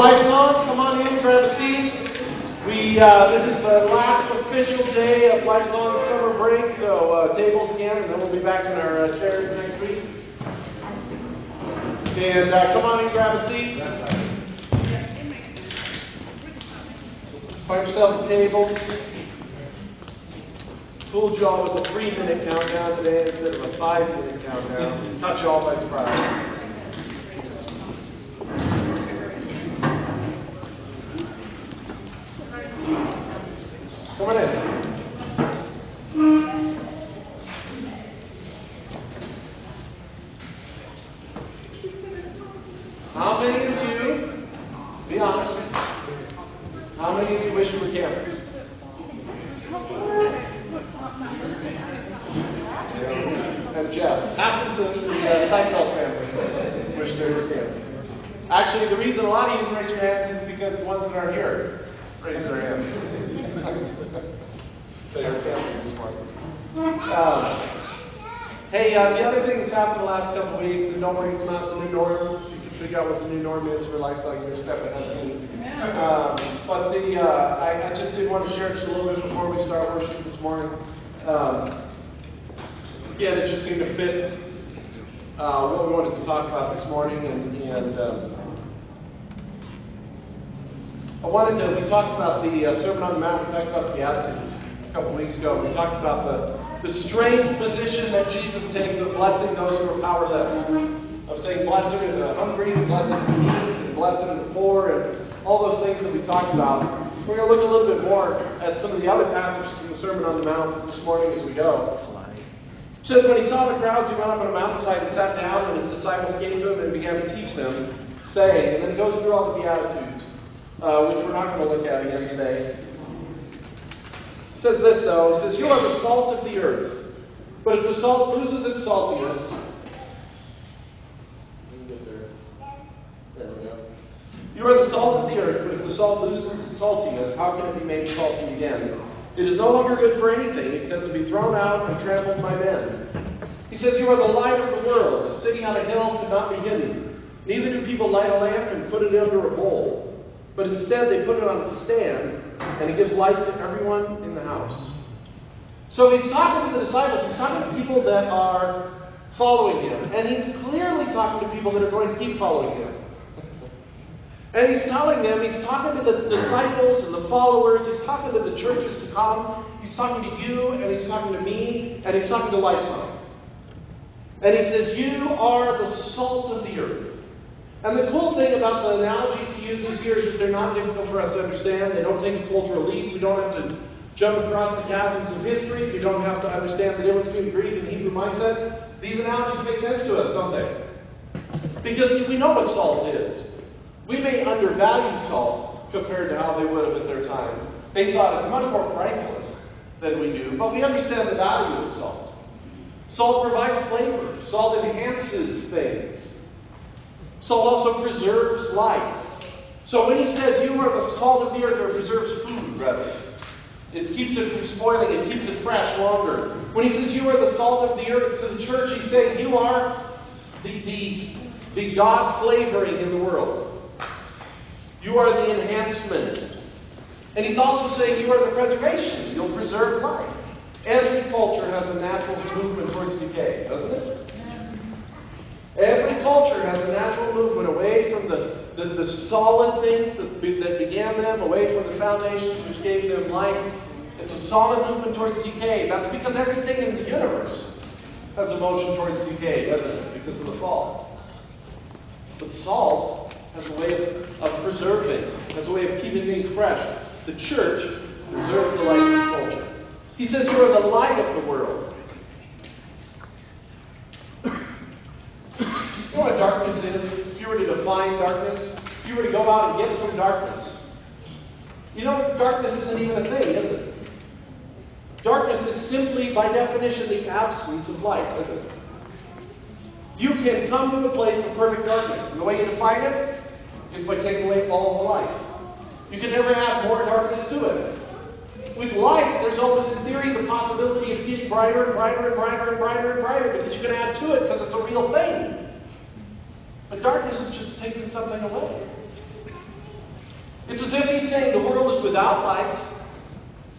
LifeSong, come on in, grab a seat. This is the last official day of LifeSong's summer break, so tables again, and then we'll be back in our chairs next week. And come on in, grab a seat. Find yourself a table. Fooled you all with a 3-minute countdown today instead of a 5-minute countdown. Caught you all by surprise. Come on in. How many of you, be honest, how many of you wish you were campers? And Jeff, half of the Seinfeld family wish they were campers. Actually, the reason a lot of you raise your hands is because the ones that aren't here raise their hands. They are camping this morning. Hey, the other thing that's happened the last couple of weeks, and don't worry, it's not the new norm. You can figure out what the new norm is for LifeSong. You're a step ahead of me. But I just did want to share just a little bit before we start worship this morning. Again, it just seemed to fit what we wanted to talk about this morning, we talked about the Sermon on the Mount, we talked about the Beatitudes a couple weeks ago. We talked about the strange position that Jesus takes of blessing those who are powerless, of saying blessed are the hungry, blessed are the needy, and blessed are the poor, and all those things that we talked about. We're going to look a little bit more at some of the other passages in the Sermon on the Mount this morning as we go. It says, when he saw the crowds, he went up on a mountainside and sat down, and his disciples came to him and began to teach them, saying, and then he goes through all the Beatitudes, which we're not going to look at again today. It says this, though. It says, you are the salt of the earth. But if the salt loses its saltiness... There we go. You are the salt of the earth, but if the salt loses its saltiness, how can it be made salty again? It is no longer good for anything except to be thrown out and trampled by men. He says, you are the light of the world. A city on a hill could not be hidden. Neither do people light a lamp and put it under a bowl. But instead they put it on a stand, and it gives light to everyone in the house. So he's talking to the disciples, he's talking to people that are following him. And he's clearly talking to people that are going to keep following him. And he's telling them, he's talking to the disciples and the followers, he's talking to the churches to come, he's talking to you, and he's talking to me, and he's talking to LifeSong. And he says, you are the salt of the earth. And the cool thing about the analogies he uses here is that they're not difficult for us to understand. They don't take a cultural leap. We don't have to jump across the chasms of history. We don't have to understand the difference between Greek and Hebrew mindset. These analogies make sense to us, don't they? Because we know what salt is. We may undervalue salt compared to how they would have at their time. They saw it as much more priceless than we do, but we understand the value of salt. Salt provides flavor. Salt enhances things. Salt also preserves life. So when he says you are the salt of the earth, or preserves food, rather, it keeps it from spoiling, it keeps it fresh longer. When he says you are the salt of the earth to the church, he's saying you are the God flavoring in the world. You are the enhancement. And he's also saying you are the preservation. You'll preserve life. Every culture has a natural movement towards decay, doesn't it? Every culture has a natural movement away from the solid things that began them, away from the foundations which gave them life. It's a solid movement towards decay. That's because everything in the universe has a motion towards decay, doesn't it? Because of the fall. But salt has a way of preserving, has a way of keeping things fresh. The church preserves the life of the culture. He says you are the light of the world. You know what darkness is? If you were to define darkness, if you were to go out and get some darkness, you know darkness isn't even a thing, is it? Darkness is simply, by definition, the absence of light, isn't it? You can come to a place of perfect darkness, and the way you define it is by taking away all of the light. You can never add more darkness to it. With light, there's always, in theory, the possibility of getting brighter and brighter and brighter and brighter and brighter, because you can add to it, because it's a real thing. But darkness is just taking something away. It's as if he's saying the world is without light,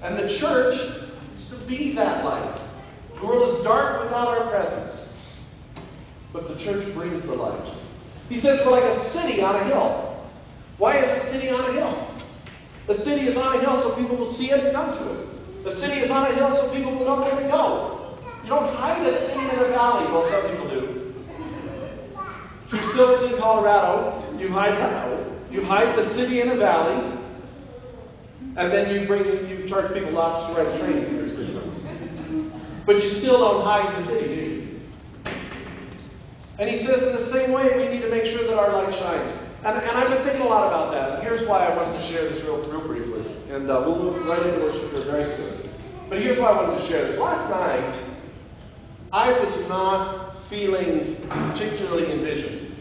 and the church is to be that light. The world is dark without our presence, but the church brings the light. He says we're like a city on a hill. Why is a city on a hill? The city is on a hill so people will see it and come to it. The city is on a hill so people will know where to go. You don't hide a city in a valley. Well, some people do. If you're still in Colorado, you hide the city in a valley, and then you charge people lots to ride trains in your city. But you still don't hide the city, do you? And he says in the same way, we need to make sure that our light shines. And I've been thinking a lot about that. And here's why I wanted to share this real briefly. And we'll move right into worship here very soon. But here's why I wanted to share this. Last night, I was not feeling particularly envisioned.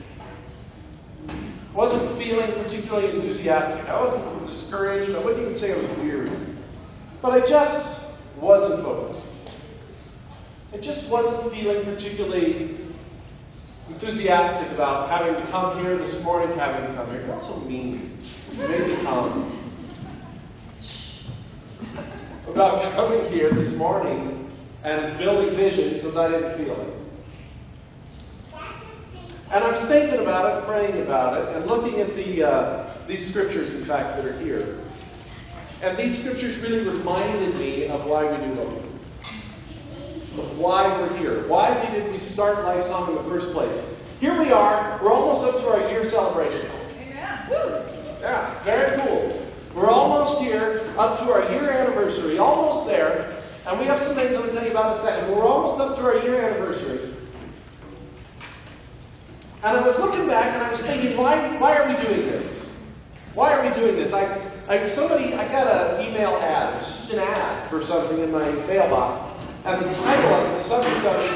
I wasn't feeling particularly enthusiastic. I wasn't discouraged. I wouldn't even say I was weary. But I just wasn't focused. I just wasn't feeling particularly enthusiastic about having to come here this morning, having to come here. You're also mean. You made me come. About coming here this morning and building vision because I didn't feel it. And I was thinking about it, praying about it, and looking at these scriptures, in fact, that are here. And these scriptures really reminded me of why we do what we do. Of why we're here. Why did we start LifeSong in the first place? Here we are. We're almost up to our year celebration. Amen. Woo! Yeah, very cool. We're almost here, up to our year anniversary. Almost there. And we have some things I'm going to tell you about in a second. But we're almost up to our year anniversary. And I was looking back and I was thinking, why are we doing this? Why are we doing this? I got an email ad. It's just an ad for something in my mailbox. And the title of it, the subject of it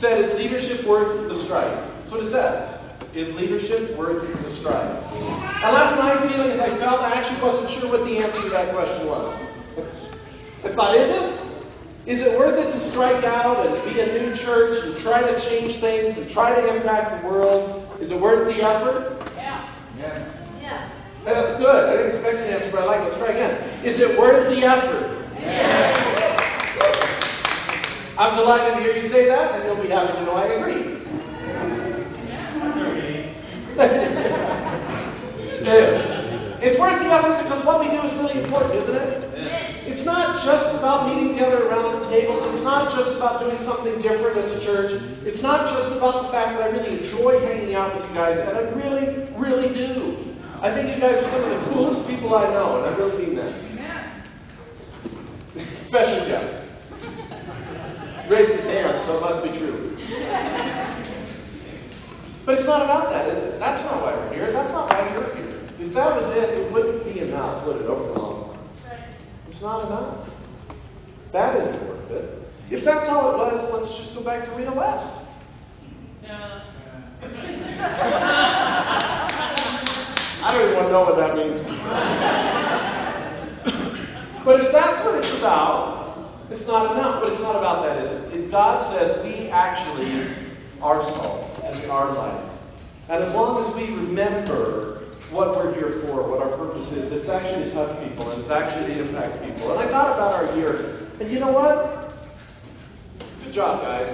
said, is leadership worth the strife? That's what it said. Is leadership worth the strife? And last night, feeling as I felt, I actually wasn't sure what the answer to that question was. I thought, is it? Is it worth it to strike out and be a new church and try to change things and try to impact the world? Is it worth the effort? Yeah. That's good. I didn't expect the answer, but I like it. Let's try again. Is it worth the effort? Yeah. I'm delighted to hear you say that, and you'll be happy to know I agree. It's worth the effort because what we do is really important, isn't it? It's not just about meeting together around the tables. It's not just about doing something different as a church. It's not just about the fact that I really enjoy hanging out with you guys, and I really, really do. I think you guys are some of the coolest people I know, and I really mean that. Especially Jeff. Raised his hand, so it must be true. But it's not about that, is it? That's not why we're here. That's not why you're here. If that was it, it wouldn't be enough, would it, over the long run? It's not enough. That isn't worth it. If that's all it was, let's just go back to Reno West. I don't even want to know what that means. But if that's what it's about, it's not enough. But it's not about that, is it? If God says we actually are salt and we are light. And as long as we remember what we're here for, what our purpose is, it's actually to touch people and it's actually to impact people. And I thought about our year. And you know what? Good job, guys.